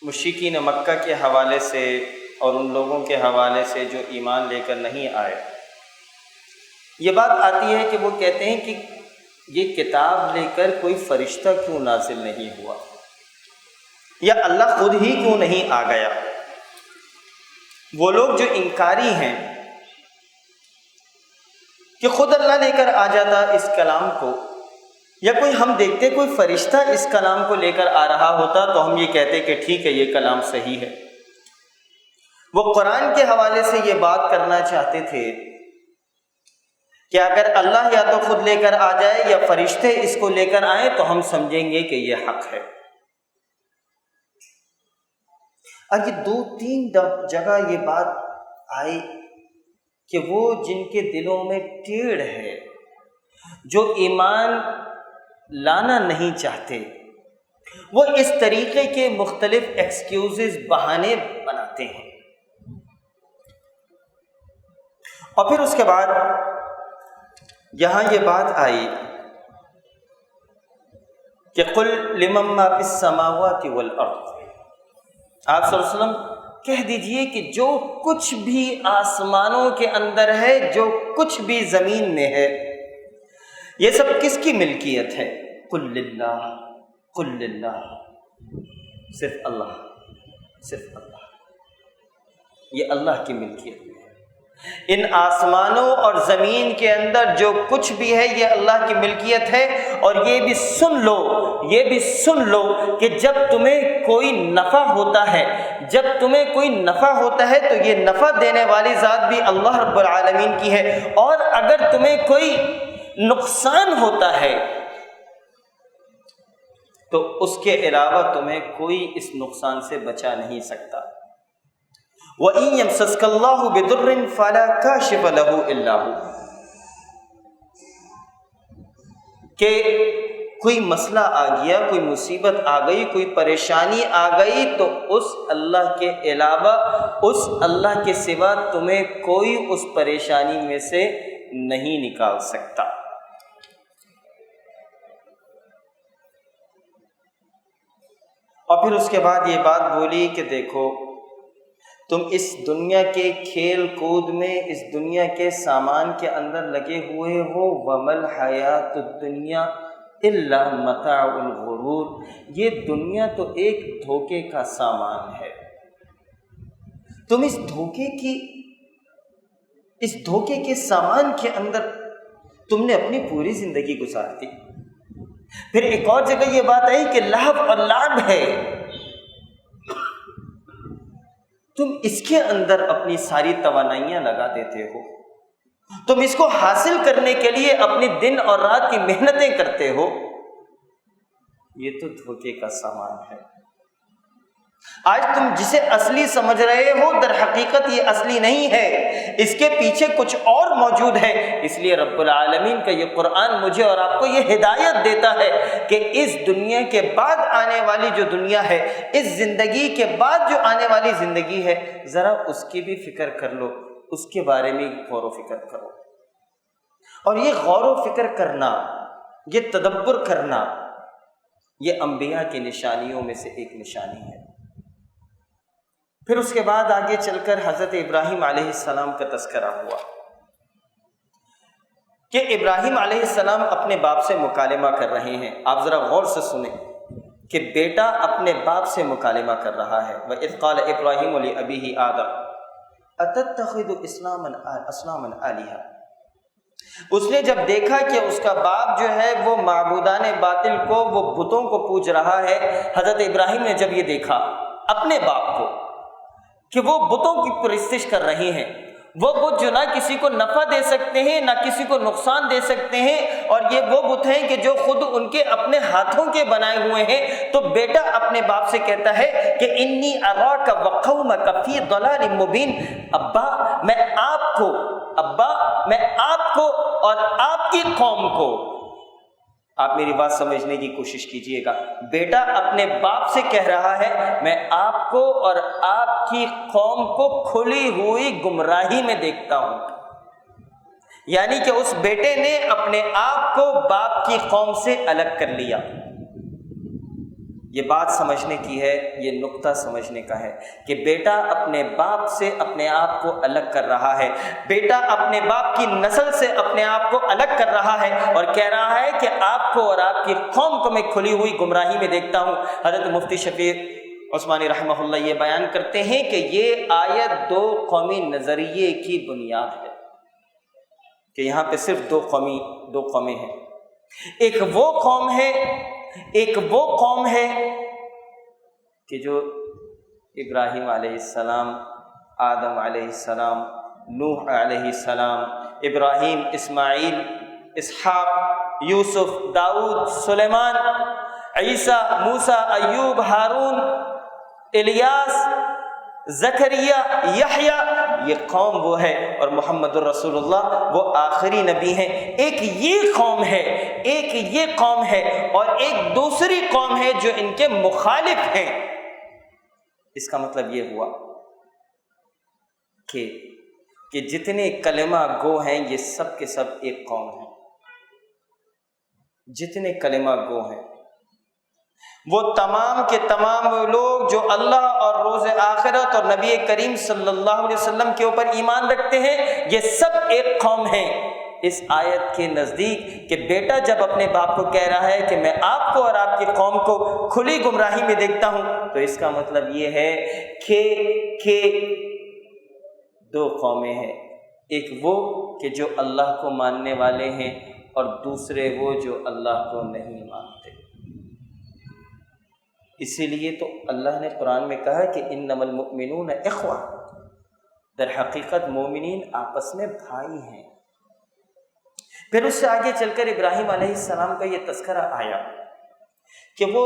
مشرکین مکہ کے حوالے سے اور ان لوگوں کے حوالے سے جو ایمان لے کر نہیں آئے، یہ بات آتی ہے کہ وہ کہتے ہیں کہ یہ کتاب لے کر کوئی فرشتہ کیوں نازل نہیں ہوا، یا اللہ خود ہی کیوں نہیں آ گیا۔ وہ لوگ جو انکاری ہیں کہ خود اللہ لے کر آ جاتا اس کلام کو، یا کوئی ہم دیکھتے کوئی فرشتہ اس کلام کو لے کر آ رہا ہوتا تو ہم یہ کہتے کہ ٹھیک ہے یہ کلام صحیح ہے۔ وہ قرآن کے حوالے سے یہ بات کرنا چاہتے تھے کہ اگر اللہ یا تو خود لے کر آ جائے یا فرشتے اس کو لے کر آئیں تو ہم سمجھیں گے کہ یہ حق ہے۔ اور یہ 2-3 جگہ یہ بات آئی کہ وہ جن کے دلوں میں ٹیڑھ ہے، جو ایمان لانا نہیں چاہتے، وہ اس طریقے کے مختلف ایکسکیوزز، بہانے بناتے ہیں۔ اور پھر اس کے بعد یہاں یہ بات آئی کہ قل لمن ما فی السماوات والارض، آپ صلی اللہ علیہ وسلم کہہ دیجئے کہ جو کچھ بھی آسمانوں کے اندر ہے، جو کچھ بھی زمین میں ہے، یہ سب کس کی ملکیت ہے؟ قل للہ، قل للہ، صرف اللہ، صرف اللہ، یہ اللہ کی ملکیت میں ہے۔ ان آسمانوں اور زمین کے اندر جو کچھ بھی ہے یہ اللہ کی ملکیت ہے۔ اور یہ بھی سن لو، یہ بھی سن لو کہ جب تمہیں کوئی نفع ہوتا ہے، جب تمہیں کوئی نفع ہوتا ہے تو یہ نفع دینے والی ذات بھی اللہ رب العالمین کی ہے، اور اگر تمہیں کوئی نقصان ہوتا ہے تو اس کے علاوہ تمہیں کوئی اس نقصان سے بچا نہیں سکتا۔ وَإِن يَمْسَسْكَ اللَّهُ بِضُرٍّ فَلَا كَاشِفَ لَهُ إِلَّا هُوَ، کہ کوئی مسئلہ آ گیا، کوئی مصیبت آ گئی، کوئی پریشانی آ گئی تو اس اللہ کے علاوہ، اس اللہ کے سوا تمہیں کوئی اس پریشانی میں سے نہیں نکال سکتا۔ اور پھر اس کے بعد یہ بات بولی کہ دیکھو تم اس دنیا کے کھیل کود میں، اس دنیا کے سامان کے اندر لگے ہوئے ہو، وَمَا الْحَيَاةُ الدُّنْيَا إِلَّا مَتَاعُ الْغُرُورِ، یہ دنیا تو ایک دھوکے کا سامان ہے۔ تم اس دھوکے کے سامان کے اندر تم نے اپنی پوری زندگی گزار دی۔ پھر ایک اور جگہ یہ بات آئی کہ لہو اور لعب ہے، تم اس کے اندر اپنی ساری توانائیاں لگا دیتے ہو، تم اس کو حاصل کرنے کے لیے اپنی دن اور رات کی محنتیں کرتے ہو، یہ تو دھوکے کا سامان ہے۔ آج تم جسے اصلی سمجھ رہے ہو در حقیقت یہ اصلی نہیں ہے، اس کے پیچھے کچھ اور موجود ہے۔ اس لیے رب العالمین کا یہ قرآن مجھے اور آپ کو یہ ہدایت دیتا ہے کہ اس دنیا کے بعد آنے والی جو دنیا ہے، اس زندگی کے بعد جو آنے والی زندگی ہے، ذرا اس کی بھی فکر کر لو، اس کے بارے میں غور و فکر کرو۔ اور یہ غور و فکر کرنا، یہ تدبر کرنا، یہ انبیاء کی نشانیوں میں سے ایک نشانی ہے۔ پھر اس کے بعد آگے چل کر حضرت ابراہیم علیہ السلام کا تذکرہ ہوا کہ ابراہیم علیہ السلام اپنے باپ سے مکالمہ کر رہے ہیں۔ آپ ذرا غور سے سنیں کہ بیٹا اپنے باپ سے مکالمہ کر رہا ہے۔ وَإِذْ قَالَ إِبْرَاهِيمُ لِأَبِيهِ آدَمَ أَتَتَّخِذُ أَصْنَامًا آلِهَةً، اس نے جب دیکھا کہ اس کا باپ جو ہے وہ معبودان باطل کو، وہ بتوں کو پوج رہا ہے، حضرت ابراہیم نے جب یہ دیکھا اپنے باپ کو کہ وہ بتوں کی پرستش کر رہے ہیں، وہ بت جو نہ کسی کو نفع دے سکتے ہیں نہ کسی کو نقصان دے سکتے ہیں، اور یہ وہ بت ہیں کہ جو خود ان کے اپنے ہاتھوں کے بنائے ہوئے ہیں، تو بیٹا اپنے باپ سے کہتا ہے کہ انی اراک وقومک فی ضلال مبین، ابا میں آپ کو اور آپ کی قوم کو، آپ میری بات سمجھنے کی کوشش کیجئے گا، بیٹا اپنے باپ سے کہہ رہا ہے میں آپ کو اور آپ کی قوم کو کھلی ہوئی گمراہی میں دیکھتا ہوں۔ یعنی کہ اس بیٹے نے اپنے آپ کو باپ کی قوم سے الگ کر لیا۔ یہ بات سمجھنے کی ہے، یہ نقطہ سمجھنے کا ہے کہ بیٹا اپنے باپ سے اپنے آپ کو الگ کر رہا ہے، بیٹا اپنے باپ کی نسل سے اپنے آپ کو الگ کر رہا ہے اور کہہ رہا ہے کہ آپ کو اور آپ کی قوم کو میں کھلی ہوئی گمراہی میں دیکھتا ہوں۔ حضرت مفتی شفیع عثمانی رحمہ اللہ یہ بیان کرتے ہیں کہ یہ آیت دو قومی نظریے کی بنیاد ہے، کہ یہاں پہ صرف دو قومیں ہیں۔ ایک وہ قوم ہے کہ جو ابراہیم علیہ السلام، آدم علیہ السلام، نوح علیہ السلام، ابراہیم، اسماعیل، اسحاق، یوسف، داؤد، سلیمان، عیسیٰ، موسیٰ، ایوب، ہارون، الیاس، زکریا، یحییٰ، یہ قوم وہ ہے، اور محمد الرسول اللہ وہ آخری نبی ہیں۔ ایک یہ قوم ہے اور ایک دوسری قوم ہے جو ان کے مخالف ہیں۔ اس کا مطلب یہ ہوا کہ جتنے کلمہ گو ہیں یہ سب کے سب ایک قوم ہیں، جتنے کلمہ گو ہیں وہ تمام کے تمام لوگ جو اللہ اور روز آخرت اور نبی کریم صلی اللہ علیہ وسلم کے اوپر ایمان رکھتے ہیں، یہ سب ایک قوم ہیں۔ اس آیت کے نزدیک کہ بیٹا جب اپنے باپ کو کہہ رہا ہے کہ میں آپ کو اور آپ کی قوم کو کھلی گمراہی میں دیکھتا ہوں، تو اس کا مطلب یہ ہے کہ دو قومیں ہیں، ایک وہ کہ جو اللہ کو ماننے والے ہیں اور دوسرے وہ جو اللہ کو نہیں مانتے۔ اسی لیے تو اللہ نے قرآن میں کہا کہ انما المؤمنون اخوہ، در حقیقت مومنین آپس میں بھائی ہیں۔ پھر اس سے آگے چل کر ابراہیم علیہ السلام کا یہ تذکرہ آیا کہ وہ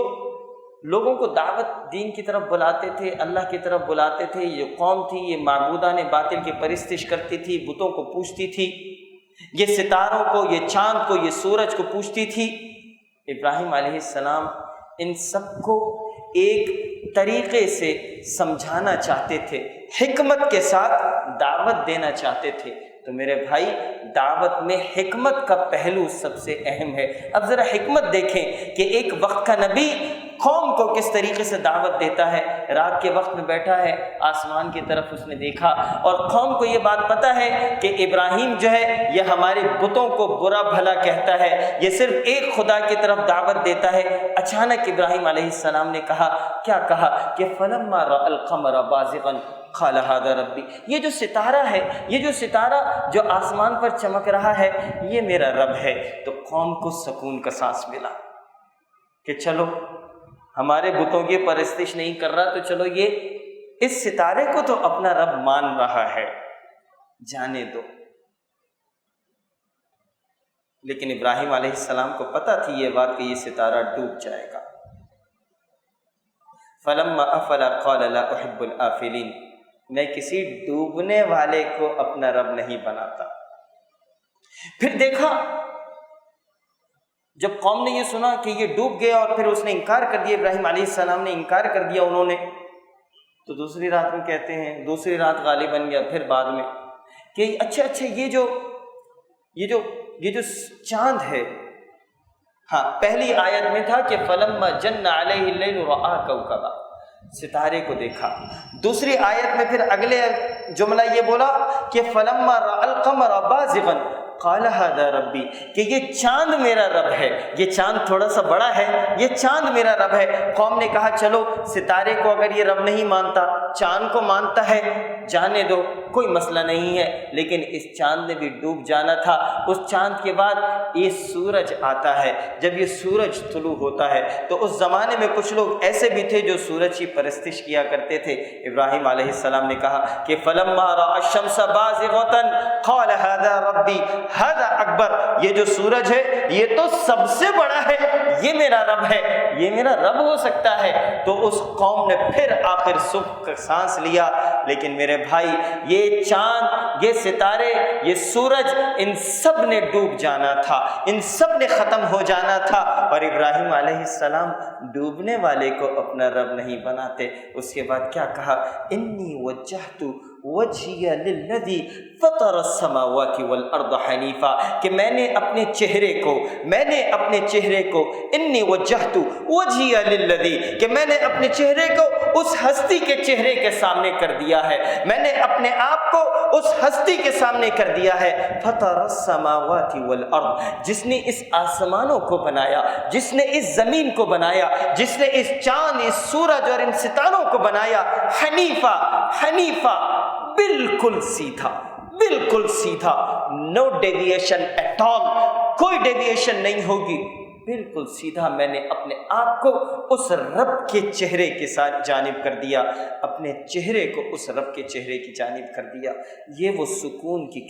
لوگوں کو دعوت دین کی طرف بلاتے تھے، اللہ کی طرف بلاتے تھے۔ یہ قوم تھی، یہ معبودان باطل کی پرستش کرتی تھی، بتوں کو پوجتی تھی، یہ ستاروں کو، یہ چاند کو، یہ سورج کو پوجتی تھی۔ ابراہیم علیہ السلام ان سب کو ایک طریقے سے سمجھانا چاہتے تھے، حکمت کے ساتھ دعوت دینا چاہتے تھے۔ تو میرے بھائی، دعوت میں حکمت کا پہلو سب سے اہم ہے۔ اب ذرا حکمت دیکھیں کہ ایک وقت کا نبی قوم کو کس طریقے سے دعوت دیتا ہے۔ رات کے وقت میں بیٹھا ہے، آسمان کی طرف اس نے دیکھا اور قوم کو یہ بات پتہ ہے کہ ابراہیم جو ہے یہ ہمارے بتوں کو برا بھلا کہتا ہے، یہ صرف ایک خدا کی طرف دعوت دیتا ہے۔ اچانک ابراہیم علیہ السلام نے کہا، کیا کہا کہ فلما رأى القمر بازغا قال هذا ربی، یہ جو ستارہ جو آسمان پر چمک رہا ہے یہ میرا رب ہے۔ تو قوم کو سکون کا سانس ملا کہ چلو ہمارے بتوں کی پرستش نہیں کر رہا، تو چلو یہ اس ستارے کو تو اپنا رب مان رہا ہے، جانے دو۔ لیکن ابراہیم علیہ السلام کو پتہ تھی یہ بات کہ یہ ستارہ ڈوب جائے گا۔ فلما افل قال لا احب الافلین، میں کسی ڈوبنے والے کو اپنا رب نہیں بناتا۔ پھر دیکھا جب قوم نے یہ سنا کہ یہ ڈوب گیا اور پھر اس نے انکار کر دیا، ابراہیم علیہ السلام نے انکار کر دیا انہوں نے، تو دوسری رات میں کہتے ہیں، دوسری رات غالب بن گیا پھر بعد میں کہ اچھا یہ جو چاند ہے، ہاں پہلی آیت میں تھا کہ فلما جن علیہ اللیل رأى کوكبا، ستارے کو دیکھا۔ دوسری آیت میں پھر اگلے جملہ یہ بولا کہ فلما رأى القمر بازغا قال هذا ربی، کہ یہ چاند میرا رب ہے۔ یہ چاند تھوڑا سا بڑا ہے، یہ چاند میرا رب ہے۔ قوم نے کہا چلو ستارے کو اگر یہ رب نہیں مانتا، چاند کو مانتا ہے، جانے دو، کوئی مسئلہ نہیں ہے۔ لیکن اس چاند نے بھی ڈوب جانا تھا۔ اس چاند کے بعد یہ سورج آتا ہے۔ جب یہ سورج طلوع ہوتا ہے تو اس زمانے میں کچھ لوگ ایسے بھی تھے جو سورج کی پرستش کیا کرتے تھے۔ ابراہیم علیہ السلام نے کہا کہ فلما رأى الشمس بازغة قال هذا ربی هذا اکبر، یہ جو سورج ہے یہ تو سب سے بڑا ہے، یہ میرا رب ہے، یہ میرا رب ہو سکتا ہے۔ تو اس قوم نے پھر آخر سکھ کا سانس لیا۔ لیکن میرے بھائی، یہ چاند، یہ ستارے، یہ سورج، ان سب نے ڈوب جانا تھا، ان سب نے ختم ہو جانا تھا، اور ابراہیم علیہ السلام ڈوبنے والے کو اپنا رب نہیں بناتے۔ اس کے بعد کیا کہا؟ انی وجہت وجہی للذی فطر السماوات والارض حنیفا، کہ میں نے اپنے چہرے کو انی وجہت وجہی للذی، کہ میں نے اپنے چہرے کو اس ہستی کے چہرے کے سامنے کر دیا ہے، میں نے اپنے آپ کو اس ہستی کے سامنے کر دیا ہے، فطر السماوات والارض، جس نے اس آسمانوں کو بنایا، جس نے اس زمین کو بنایا، جس نے اس چاند، اس سورج اور ان ستاروں کو بنایا، حنیفہ بالکل سیدھا، نو ڈیویشن ایٹ آل، کوئی ڈیویشن نہیں ہوگی، بالکل سیدھا میں نے اپنے آپ کو اس رب کے چہرے کے ساتھ جانب کر دیا، اپنے چہرے کو اس رب کے چہرے کی جانب کر دیا۔ یہ وہ سکون کی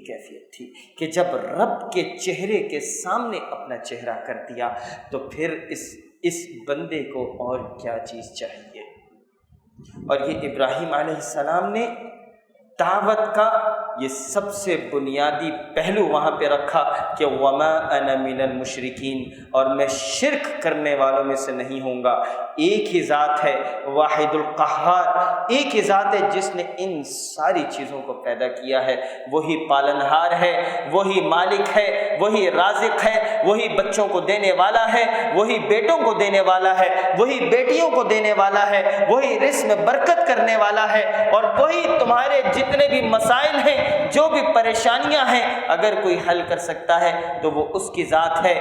کیفیت تھی کہ جب رب کے چہرے کے سامنے اپنا چہرہ کر دیا تو پھر اس بندے کو اور کیا چیز چاہیے۔ اور یہ ابراہیم علیہ السلام نے دعوت کا یہ سب سے بنیادی پہلو وہاں پہ رکھا کہ وما انا من المشرکین، اور میں شرک کرنے والوں میں سے نہیں ہوں گا۔ ایک ہی ذات ہے واحد القہار، ایک ہی ذات ہے جس نے ان ساری چیزوں کو پیدا کیا ہے، وہی پالنہار ہے، وہی مالک ہے، وہی رازق ہے، وہی بچوں کو دینے والا ہے، وہی بیٹوں کو دینے والا ہے، وہی بیٹیوں کو دینے والا ہے، وہی رزق میں برکت کرنے والا ہے، اور وہی تمہارے جتنے بھی مسائل ہیں، جو بھی پریشانیاں ہیں، اگر کوئی حل کر سکتا ہے تو وہ اس کی ذات ہے،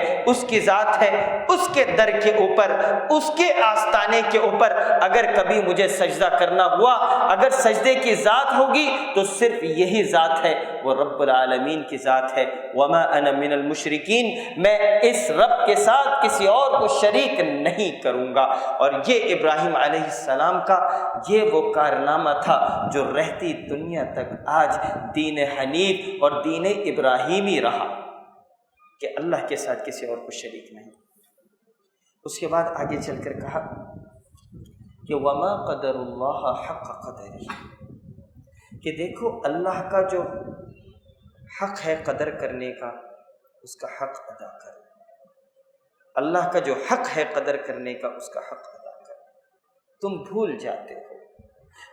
اس کے در کے اوپر، اس کے آستانے کے اوپر اگر کبھی مجھے سجدہ کرنا ہوا، اگر سجدے کی ذات ہوگی تو صرف یہی ذات ہے، وہ رب العالمین کی ذات ہے۔ وما انا من المشرکین، میں اس رب کے ساتھ کسی اور کو شریک نہیں کروں گا۔ اور یہ ابراہیم علیہ السلام کا یہ وہ کارنامہ تھا جو رہتی دنیا تک آج دین حنیف اور دین ابراہیمی رہا، کہ اللہ کے ساتھ کسی اور کو شریک نہیں۔ اس کے بعد آگے چل کر کہا کہ وما قدر اللہ حق قدرہ، کہ دیکھو اللہ کا جو حق ہے قدر کرنے کا، اس کا حق ادا کر۔ اللہ کا جو حق ہے قدر کرنے کا، اس کا حق ادا کر۔ تم بھول جاتے ہو،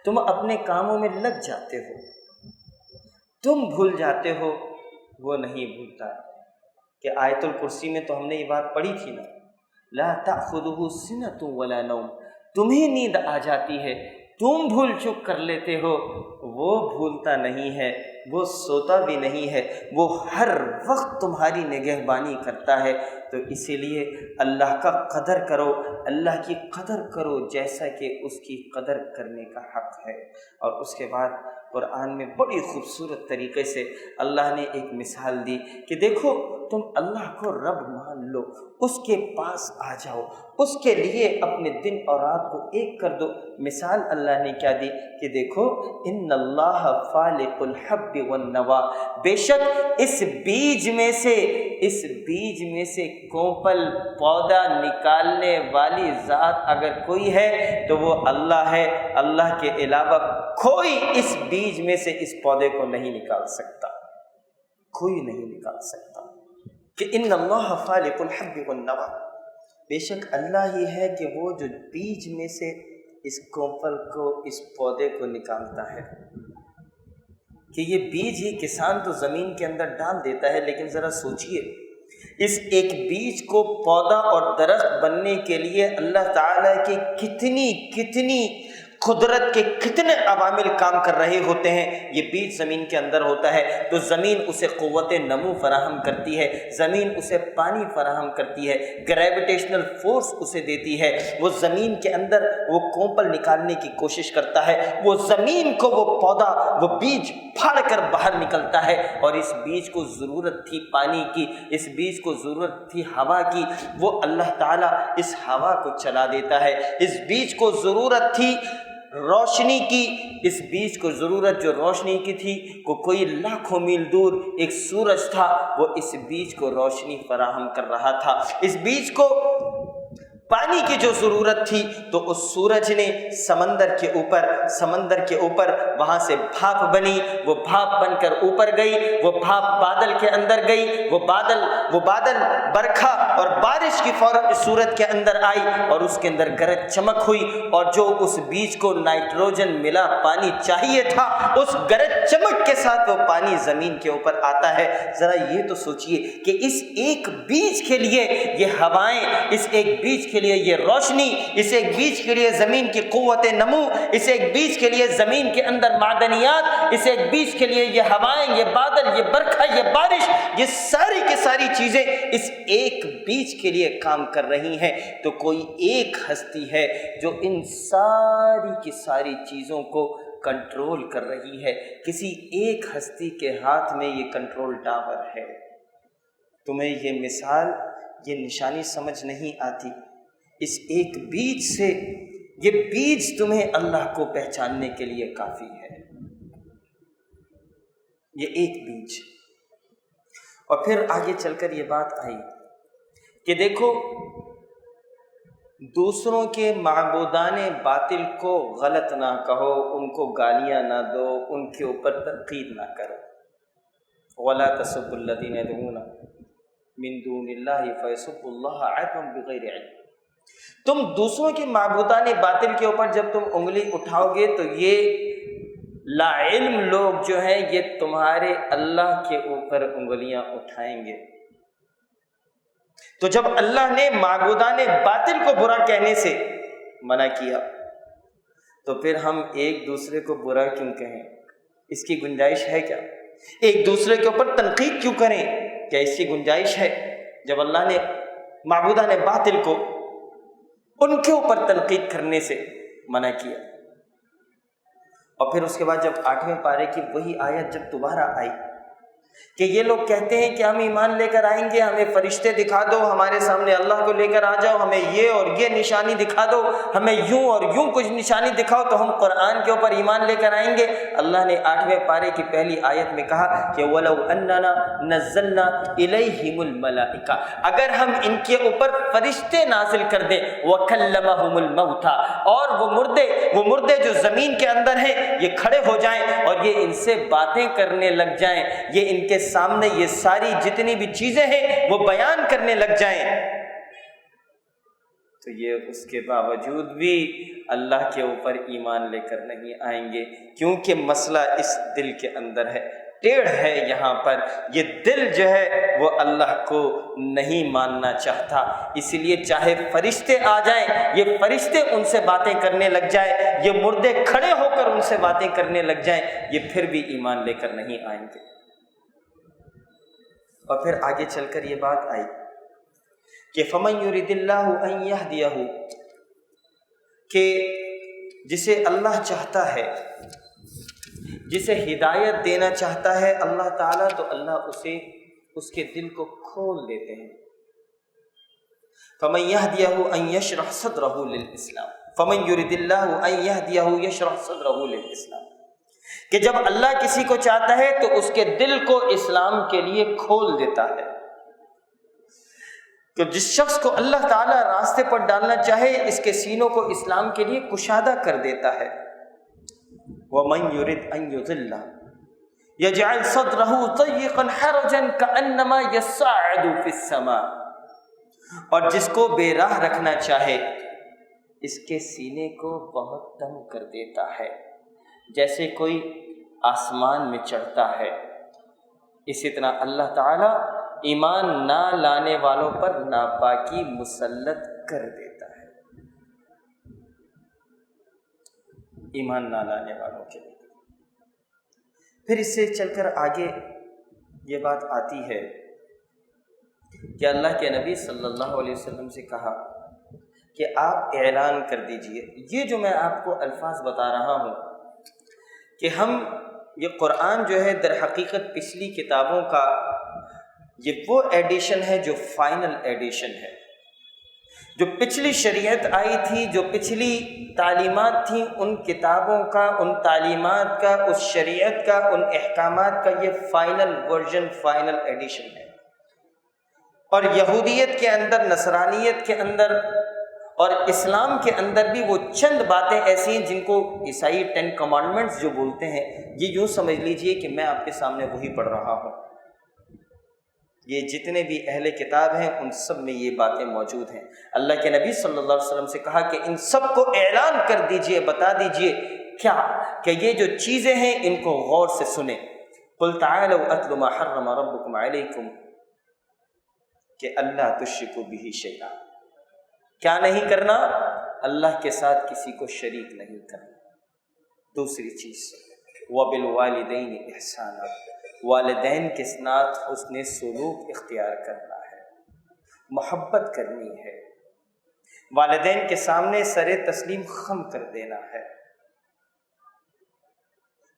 تم اپنے کاموں میں لگ جاتے ہو، تم بھول جاتے ہو، وہ نہیں بھولتا۔ کہ آیت الکرسی میں تو ہم نے یہ بات پڑھی تھی نا، لا تأخذہ سنۃ ولا نوم، تمہیں نیند آ جاتی ہے، تم بھول چک کر لیتے ہو، وہ بھولتا نہیں ہے، وہ سوتا بھی نہیں ہے، وہ ہر وقت تمہاری نگہبانی کرتا ہے۔ تو اسی لیے اللہ کا قدر کرو، اللہ کی قدر کرو جیسا کہ اس کی قدر کرنے کا حق ہے۔ اور اس کے بعد قرآن میں بڑی خوبصورت طریقے سے اللہ نے ایک مثال دی کہ دیکھو تم اللہ کو رب مان لو، اس کے پاس آ جاؤ، اس کے لیے اپنے دن اور رات کو ایک کر دو۔ مثال اللہ نے کیا دی کہ دیکھو ان اللہ فالق الحب والنوا، بے شک اس بیج میں سے کونپل پودا نکالنے والی ذات اگر کوئی ہے تو وہ اللہ ہے، اللہ کے علاوہ کوئی اس بیج میں سے اس پودے کو نہیں نکال سکتا، کوئی نہیں نکال سکتا۔ کہ ان اللہ فالق الحب والنوا، بے شک اللہ ہی ہے کہ وہ جو بیج میں سے اس کونپل کو، اس پودے کو نکالتا ہے۔ کہ یہ بیج ہی کسان تو زمین کے اندر ڈال دیتا ہے، لیکن ذرا سوچئے اس ایک بیج کو پودا اور درخت بننے کے لیے اللہ تعالیٰ کی کتنی قدرت کے کتنے عوامل کام کر رہے ہوتے ہیں۔ یہ بیج زمین کے اندر ہوتا ہے تو زمین اسے قوت نمو فراہم کرتی ہے، زمین اسے پانی فراہم کرتی ہے، گریویٹیشنل فورس اسے دیتی ہے، وہ زمین کے اندر وہ کونپل نکالنے کی کوشش کرتا ہے، وہ زمین کو وہ پودا، وہ بیج پھاڑ کر باہر نکلتا ہے۔ اور اس بیج کو ضرورت تھی پانی کی، اس بیج کو ضرورت تھی ہوا کی، وہ اللہ تعالیٰ اس ہوا کو چلا دیتا ہے۔ اس بیج کو ضرورت تھی روشنی کی، اس بیج کو ضرورت جو روشنی کی تھی، کوئی لاکھوں میل دور ایک سورج تھا، وہ اس بیج کو روشنی فراہم کر رہا تھا۔ اس بیج کو پانی کی جو ضرورت تھی تو اس سورج نے سمندر کے اوپر وہاں سے بھاپ بنی، وہ بھاپ بن کر اوپر گئی، وہ بھاپ بادل کے اندر گئی، وہ بادل برکھا اور بارش کی فوراً صورت کے اندر آئی اور اس کے اندر گرج چمک ہوئی، اور جو اس بیج کو نائٹروجن ملا پانی چاہیے تھا، اس گرج چمک کے ساتھ وہ پانی زمین کے اوپر آتا ہے۔ ذرا یہ تو سوچئے کہ اس ایک بیج کے لیے یہ ہوائیں، اس ایک بیج کے لیے یہ روشنی، اس ایک بیج کے لیے زمین کی قوت نمو، اس ایک بیج کے لیے زمین کے اندر معدنیات، اس ایک بیج کے لیے یہ ہوائیں، یہ بادل، یہ برکھا، یہ بارش، یہ ساری کی ساری چیزیں اس ایک بیج کے لیے کام کر رہی ہیں، تو کوئی ایک ہستی ہے جو ان ساری کی ساری چیزوں کو کنٹرول کر رہی ہے۔ کسی ایک ہستی کے ہاتھ میں یہ کنٹرول ٹاور ہے۔ تمہیں یہ مثال، یہ نشانی سمجھ نہیں آتی؟ اس ایک بیج سے، یہ بیج تمہیں اللہ کو پہچاننے کے لیے کافی ہے، یہ ایک بیج۔ اور پھر آگے چل کر یہ بات آئی کہ دیکھو، دوسروں کے معبودان باطل کو غلط نہ کہو، ان کو گالیاں نہ دو، ان کے اوپر تنقید نہ کرو۔ وَلَا تَسُبُّوا الَّذِينَ يَدْعُونَ مِن دُونِ اللَّهِ فَيَسُبُّوا اللَّهَ عَدْوًا بِغَيْرِ عِلْمٍ۔ تم دوسروں کے معبودان باطل کے اوپر جب تم انگلی اٹھاؤ گے تو یہ لا علم لوگ جو ہیں یہ تمہارے اللہ کے اوپر انگلیاں اٹھائیں گے۔ تو جب اللہ نے معبودان باطل کو برا کہنے سے منع کیا تو پھر ہم ایک دوسرے کو برا کیوں کہیں؟ اس کی گنجائش ہے کیا؟ ایک دوسرے کے اوپر تنقید کیوں کریں؟ کیا اس کی گنجائش ہے؟ جب اللہ نے معبودان باطل کو ان کے اوپر تنقید کرنے سے منع کیا، اور پھر اس کے بعد جب 8ویں پارے کی وہی آیت جب دوبارہ آئی کہ یہ لوگ کہتے ہیں کہ ہم ایمان لے کر آئیں گے، ہمیں فرشتے دکھا دو، ہمارے سامنے اللہ کو لے کر آ جاؤ، ہمیں یہ اور یہ نشانی دکھا دو، ہمیں یوں اور یوں کچھ نشانی دکھاؤ تو ہم قرآن کے اوپر ایمان لے کر آئیں گے۔ اللہ نے 8ویں پارے کی پہلی آیت میں کہا کہ وَلَوْ أَنَّنَا نَزَّلْنَا إِلَيْهِمُ الْمَلَائِكَةَ، اگر ہم ان کے اوپر فرشتے نازل کر دیں، وَكَلَّمَهُمُ الْمَوْتَى، اور وہ مردے جو زمین کے اندر ہیں یہ کھڑے ہو جائیں اور یہ ان سے باتیں کرنے لگ جائیں، یہ ان کے سامنے یہ ساری جتنی بھی چیزیں ہیں وہ بیان کرنے لگ جائیں، تو یہ اس کے باوجود بھی اللہ کے اوپر ایمان لے کر نہیں آئیں گے، کیونکہ مسئلہ اس دل کے اندر ہے، ٹیڑھ ہے یہاں پر، یہ دل جو ہے وہ اللہ کو نہیں ماننا چاہتا، اسی لیے چاہے فرشتے آ جائیں، یہ فرشتے ان سے باتیں کرنے لگ جائیں، یہ مردے کھڑے ہو کر ان سے باتیں کرنے لگ جائیں، یہ پھر بھی ایمان لے کر نہیں آئیں گے۔ اور پھر آگے چل کر یہ بات آئی کہ فَمَن يُرِدِ اللَّهُ أَن يَهْدِيَهُ، کہ جسے اللہ چاہتا ہے، جسے ہدایت دینا چاہتا ہے اللہ تعالیٰ، تو اللہ اسے اس کے دل کو کھول دیتے ہیں۔ فَمَن يَهْدِيَهُ أَن يَشْرَحْ صَدْرَهُ لِلْإِسْلَامِ، فَمَن يُرِدِ اللَّهُ أَن يَهْدِيَهُ يَشْرَحْ صَدْرَهُ لِلْإِسْلَامِ، کہ جب اللہ کسی کو چاہتا ہے تو اس کے دل کو اسلام کے لیے کھول دیتا ہے، کہ جس شخص کو اللہ تعالیٰ راستے پر ڈالنا چاہے اس کے سینوں کو اسلام کے لیے کشادہ کر دیتا ہے۔ وَمَن يُرِدْ أَن يُضِلَّهُ يَجْعَلْ صَدْرَهُ ضَيِّقًا حَرَجًا كَأَنَّمَا يَصَّعَّدُ فِي السَّمَاءِ، اور جس کو بے راہ رکھنا چاہے اس کے سینے کو بہت تنگ کر دیتا ہے، جیسے کوئی آسمان میں چڑھتا ہے۔ اسی طرح اللہ تعالیٰ ایمان نہ لانے والوں پر ناپاکی مسلط کر دیتا ہے، ایمان نہ لانے والوں کے لیے۔ پھر اس سے چل کر آگے یہ بات آتی ہے کہ اللہ کے نبی صلی اللہ علیہ وسلم سے کہا کہ آپ اعلان کر دیجئے، یہ جو میں آپ کو الفاظ بتا رہا ہوں کہ ہم یہ قرآن جو ہے در حقیقت پچھلی کتابوں کا یہ وہ ایڈیشن ہے جو فائنل ایڈیشن ہے، جو پچھلی شریعت آئی تھی، جو پچھلی تعلیمات تھیں، ان کتابوں کا، ان تعلیمات کا، اس شریعت کا، ان احکامات کا یہ فائنل ورژن، فائنل ایڈیشن ہے۔ اور یہودیت کے اندر، نصرانیت کے اندر اور اسلام کے اندر بھی وہ چند باتیں ایسی ہیں جن کو عیسائی 10 کمانڈمنٹس جو بولتے ہیں، یہ یوں سمجھ لیجئے کہ میں آپ کے سامنے وہی پڑھ رہا ہوں۔ یہ جتنے بھی اہل کتاب ہیں ان سب میں یہ باتیں موجود ہیں۔ اللہ کے نبی صلی اللہ علیہ وسلم سے کہا کہ ان سب کو اعلان کر دیجئے، بتا دیجئے کیا کہ یہ جو چیزیں ہیں ان کو غور سے سنیں۔ قل تعالوا اتل ما حرم ربکم علیکم، کہ اللہ تشرکوا بہ شیئا، کیا نہیں کرنا؟ اللہ کے ساتھ کسی کو شریک نہیں کرنا۔ دوسری چیز وبالوالدین احسانا، والدین کے ساتھ حسن سلوک اختیار کرنا ہے، محبت کرنی ہے، والدین کے سامنے سر تسلیم خم کر دینا ہے۔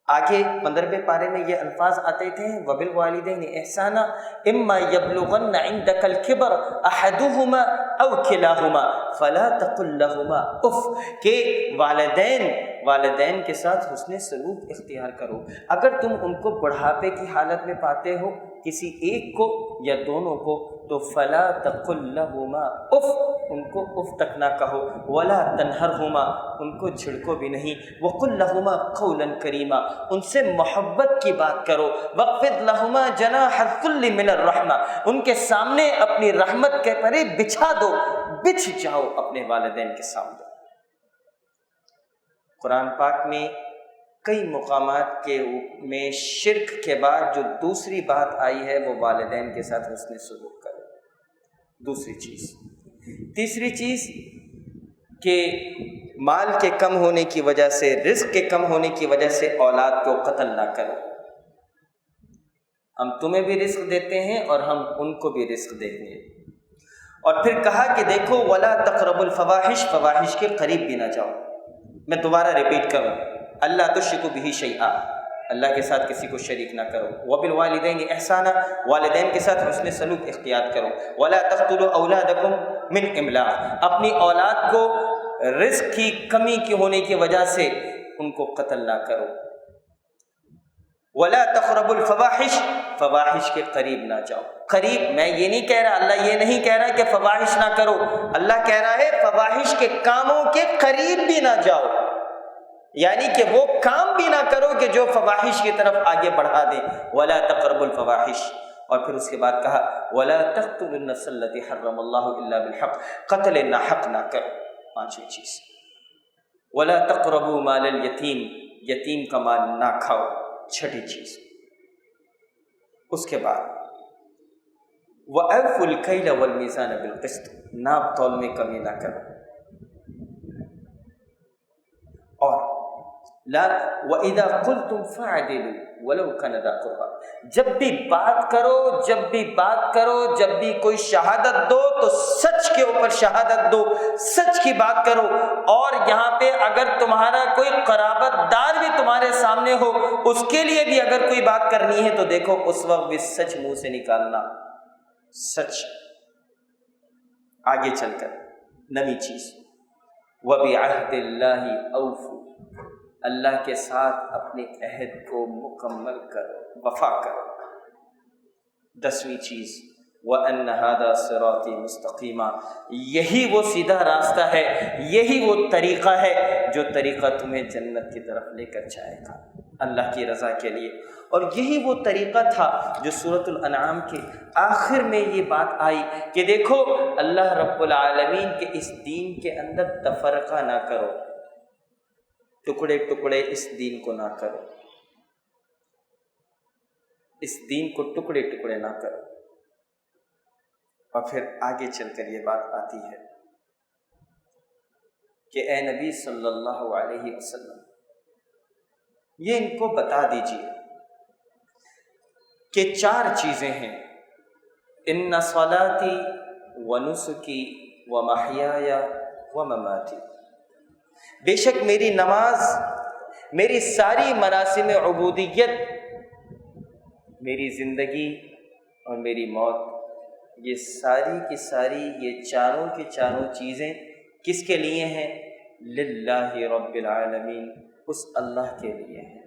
آگے 15ویں پارے میں یہ الفاظ آتے تھے وبالوالدین احسانا اما یبلغن عندک الکبر احدہما او کلاہما فلا تقل لہما اف، کہ والدین کے ساتھ حسن سلوک اختیار کرو۔ اگر تم ان کو بڑھاپے کی حالت میں پاتے ہو، کسی ایک کو یا دونوں کو، تو فلا تقل لہما اف، ان کو اف تک نہ کہو، ولا تنہرہما، ان کو جھڑکو بھی نہیں، وقل لہما قولا کریما، ان سے محبت کی بات کرو، واخفض لہما جناح الذل من الرحمہ، ان کے سامنے اپنی رحمت کے پرے بچھا دو، بچھ جاؤ اپنے والدین کے سامنے۔ قرآن پاک میں کئی مقامات میں شرک کے بعد جو دوسری بات آئی ہے وہ والدین کے ساتھ حسن سلوک کرو، دوسری چیز۔ تیسری چیز کہ مال کے کم ہونے کی وجہ سے، رزق کے کم ہونے کی وجہ سے اولاد کو قتل نہ کرو۔ ہم تمہیں بھی رزق دیتے ہیں اور ہم ان کو بھی رزق دیں گے۔ اور پھر کہا کہ دیکھو ولا تقربوا الفواحش، فواحش کے قریب بھی نہ جاؤ۔ میں دوبارہ ریپیٹ کروں، اللہ تشرکوا بہ شیئا، اللہ کے ساتھ کسی کو شریک نہ کرو، وبالوالدین احسانا، والدین کے ساتھ حسن سلوک اختیار کرو، ولا تقتلوا اولادکم من املاق، اپنی اولاد کو رزق کی کمی کی ہونے کی وجہ سے ان کو قتل نہ کرو، ولا تقربوا الفواحش، فواحش کے قریب نہ جاؤ۔ قریب میں یہ نہیں کہہ رہا، اللہ یہ نہیں کہہ رہا کہ فواحش نہ کرو، اللہ کہہ رہا ہے فواحش کے کاموں کے قریب بھی نہ جاؤ، یعنی کہ وہ کام بھی نہ کرو کہ جو فواحش کی طرف آگے بڑھا دیں۔ ولا تقربوا الفواحش، اور پھر اس کے بعد کہا ولا تقتلوا النفس التي حرم اللہ الا بالحق، قتل ناحق نہ کرو۔ پانچویں چیز ولا تقربوا مال الیتیم، یتیم کا مال نہ کھاؤ، چھٹی چیز۔ اس کے بعد وَأَوْفُوا الْكَيْلَ وَالْمِيزَانَ بِالْقِسْطِ، ناپ تول میں کمی نہ کرو، اور لا وَإِذَا قُلْتُمْ فَاعْدِلُوا وَلَوْ كَانَ ذَا قُرْبَىٰ، جب بھی بات کرو، جب بھی کوئی شہادت دو تو سچ کے اوپر شہادت دو، سچ کی بات کرو۔ اور یہاں پہ اگر تمہارا کوئی قرابت دار بھی تمہارے سامنے ہو، اس کے لیے بھی اگر کوئی بات کرنی ہے تو دیکھو اس وقت بھی سچ منہ سے نکالنا، سچ۔ آگے چل کر نویں چیز وَبِعَهْدِ اللَّهِ أَوْفُوا، اللہ کے ساتھ اپنے عہد کو مکمل کرو، وفا کرو۔ 10ویں چیز وَأَنَّ هَذَا صِرَاطِي مُسْتَقِيمًا، یہی وہ سیدھا راستہ ہے، یہی وہ طریقہ ہے جو طریقہ تمہیں جنت کی طرف لے کر جائے گا، اللہ کی رضا کے لیے۔ اور یہی وہ طریقہ تھا جو سورۃ الانعام کے آخر میں یہ بات آئی کہ دیکھو اللہ رب العالمین کے اس دین کے اندر تفرقہ نہ کرو، ٹکڑے ٹکڑے اس دین کو نہ کرو، اس دین کو ٹکڑے ٹکڑے نہ کرو۔ اور پھر آگے چل کر یہ بات آتی ہے کہ اے نبی صلی اللہ علیہ وسلم یہ ان کو بتا دیجئے کہ 4 چیزیں ہیں، ان صلاتی ونسکی ومحیای ومماتی، بے شک میری نماز، میری ساری مراسم عبودیت، میری زندگی اور میری موت، یہ ساری کی ساری، یہ چاروں کی چاروں چیزیں کس کے لیے ہیں؟ للہ رب العالمین، اس اللہ کے لیے ہیں۔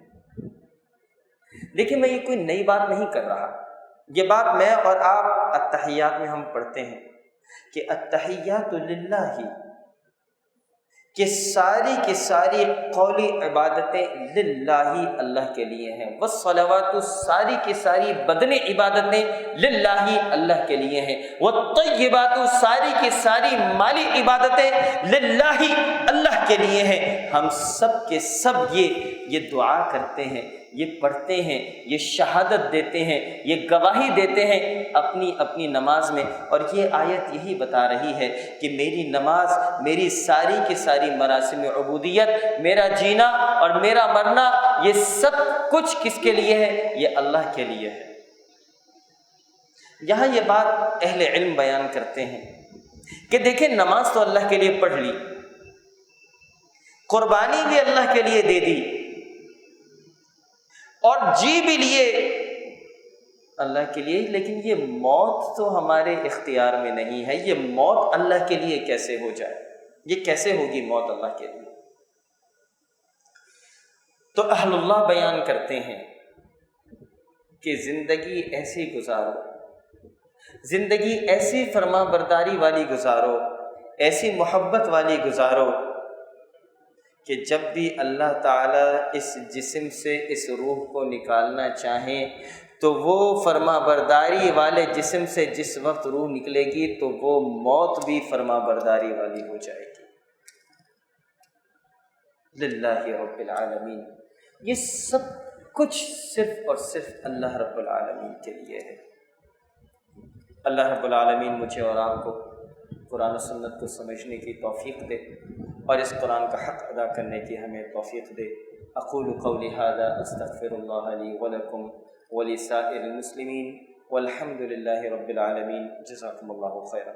دیکھیں میں یہ کوئی نئی بات نہیں کر رہا، یہ بات میں اور آپ اتحیات میں ہم پڑھتے ہیں کہ التحیات للہ، کہ ساری کی ساری قولی عبادتیں للہ اللہ کے لیے ہیں، والصلوات ساری کی ساری بدنی عبادتیں للہ اللہ کے لیے ہیں، والطیبات ساری کی ساری مالی عبادتیں للہ اللہ کے لیے ہیں۔ ہم سب کے سب یہ دعا کرتے ہیں، یہ پڑھتے ہیں، یہ شہادت دیتے ہیں، یہ گواہی دیتے ہیں اپنی اپنی نماز میں، اور یہ آیت یہی بتا رہی ہے کہ میری نماز، میری ساری کی ساری مراسم عبودیت، میرا جینا اور میرا مرنا، یہ سب کچھ کس کے لیے ہے؟ یہ اللہ کے لیے ہے۔ یہاں یہ بات اہل علم بیان کرتے ہیں کہ دیکھیں نماز تو اللہ کے لیے پڑھ لی، قربانی بھی اللہ کے لیے دے دی، اور جی بھی لیے اللہ کے لیے، لیکن یہ موت تو ہمارے اختیار میں نہیں ہے۔ یہ موت اللہ کے لیے کیسے ہو جائے؟ یہ کیسے ہوگی موت اللہ کے لیے؟ تو اہل اللہ بیان کرتے ہیں کہ زندگی ایسی گزارو، زندگی ایسی فرما برداری والی گزارو، ایسی محبت والی گزارو کہ جب بھی اللہ تعالیٰ اس جسم سے اس روح کو نکالنا چاہیں تو وہ فرما برداری والے جسم سے جس وقت روح نکلے گی تو وہ موت بھی فرما برداری والی ہو جائے گی۔ للہ رب العالمین، یہ سب کچھ صرف اور صرف اللہ رب العالمین کے لیے ہے۔ اللہ رب العالمین مجھے اور آپ کو قرآن و سنت کو سمجھنے کی توفیق دے، اور اس قرآن کا حق ادا کرنے کی ہمیں توفیق دے۔ اقول قولی ھذا استغفر اللہ لی ولکم ولسائر المسلمین والحمد للہ رب العالمین۔ جزاکم اللہ خیرا۔